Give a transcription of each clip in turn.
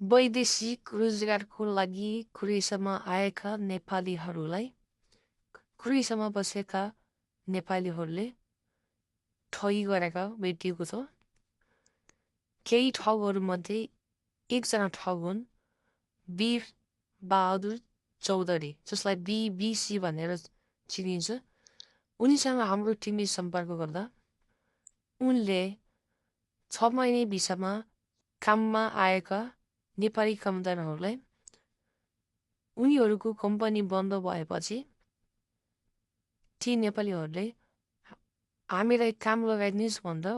वैदेशिक रोजगारको लागि कुरेसम्म आएका नेपालीहरूलाई कुरेसम्म बसेका नेपालीहरूले ठगी गरेका भेटिएको छ। केही ठगहरूमध्ये एकजना ठग हुन् वीर बहादुर चौधरी, जसलाई BBC भनेर चिनिन्छ। उनीसँग हाम्रो टिमले सम्पर्क गर्दा उनले 6 महिने भिसामा काममा आएका नेपाली कामदारहरूलाई उनीहरूको कम्पनी बन्द भएपछि ती नेपालीहरूले हामीलाई काम लगाइदिनुहोस् भन्दा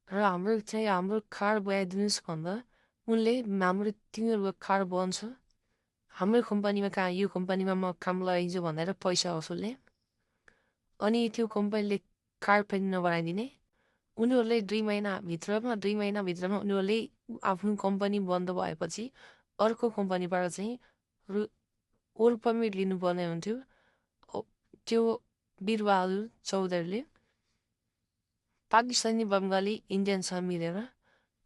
र हाम्रो कार बनाइदिनुहोस् भन्दा उनले तिनीहरूको कार बन्छ, हाम्रो कम्पनीमा यो कम्पनीमा म काम लगाइदिन्छु भनेर पैसा वसुल्ने। अनि त्यो कम्पनीले कार पनि नबनाइदिने। उनीहरूले 2 महिनाभित्रमा उनीहरूले आफ्नो कम्पनी बन्द भएपछि अर्को कम्पनीबाट चाहिँ वर्क पर्मिट लिनुपर्ने हुन्थ्यो। त्यो वीरबहादुर चौधरीले पाकिस्तानी, बङ्गाली, इन्डियनसँग मिलेर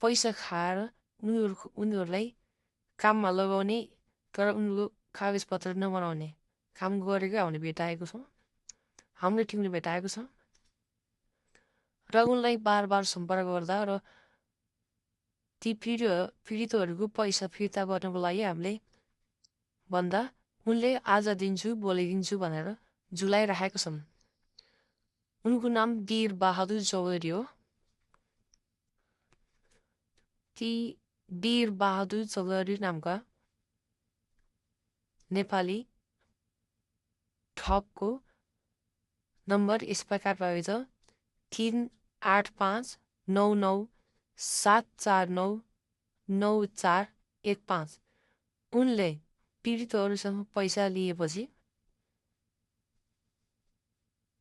पैसा खाएर उनीहरूलाई काममा लगाउने, तर उनीहरूको कागजपत्र नबनाउने काम गरेको हामीले भेटाएको छौँ, हाम्रो टिमले भेटाएको छ। र उनलाई बार बार सम्पर्क गर्दा र ती पीडितहरूको पैसा फिर्ता गर्नको लागि हामीले भन्दा उनले आज दिन्छु भोलि दिन्छु भनेर झुलाइराखेका छन्। उनको नाम वीर बहादुर चौधरी हो। ती वीर बहादुर चौधरी नामका नेपाली ठगको नम्बर यस प्रकार रहेछ 385997499415। उनले पीडितहरूसँग पैसा लिएपछि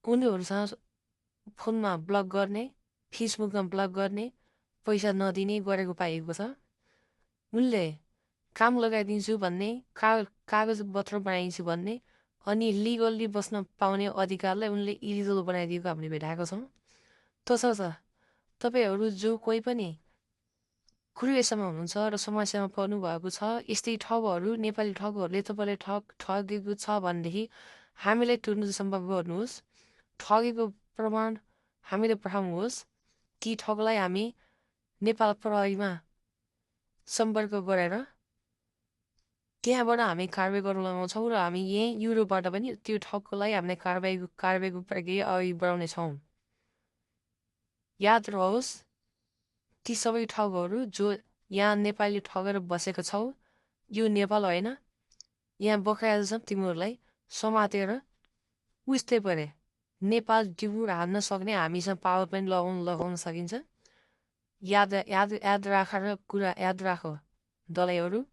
उनीहरूसँग फोनमा ब्लक गर्ने, फेसबुकमा ब्लक गर्ने, पैसा नदिने गरेको पाइएको छ। उनले काम लगाइदिन्छु भन्ने, कागजपत्र बनाइदिन्छु भन्ने, अनि लिगल्ली बस्न पाउने अधिकारलाई उनले इलिगल बनाइदिएको हामीले भेटाएको छौँ। तसर्थ तपाईँहरू जो कोही पनि कुरेसम्म हुनुहुन्छ र समस्यामा पर्नु भएको छ, यस्तै ठगहरू नेपाली ठगहरूले तपाईँले ठगेको छ भनेदेखि हामीलाई तुरुन्त सम्पर्क गर्नुहोस्। ठगेको प्रमाण हामीले पठाउनुहोस्। ती ठगलाई हामी नेपाल प्रहरीमा सम्पर्क गरेर त्यहाँबाट हामी कारवाही गर्न लगाउँछौँ र हामी यहीँ युरोपबाट पनि त्यो ठगको लागि हामीले कारवाहीको प्रक्रिया अघि बढाउनेछौँ। याद रहोस्, ती सबै ठगहरू जो यहाँ नेपाली ठगेर बसेको छौ, यो नेपाल होइन, यहाँ बकाया छ, तिमीहरूलाई समातेर उस्तै परे नेपाल डिबुर हान्न सक्ने हामीसँग पावर पनि लगाउन सकिन्छ। याद राखेर कुरा याद राख दलाईहरू।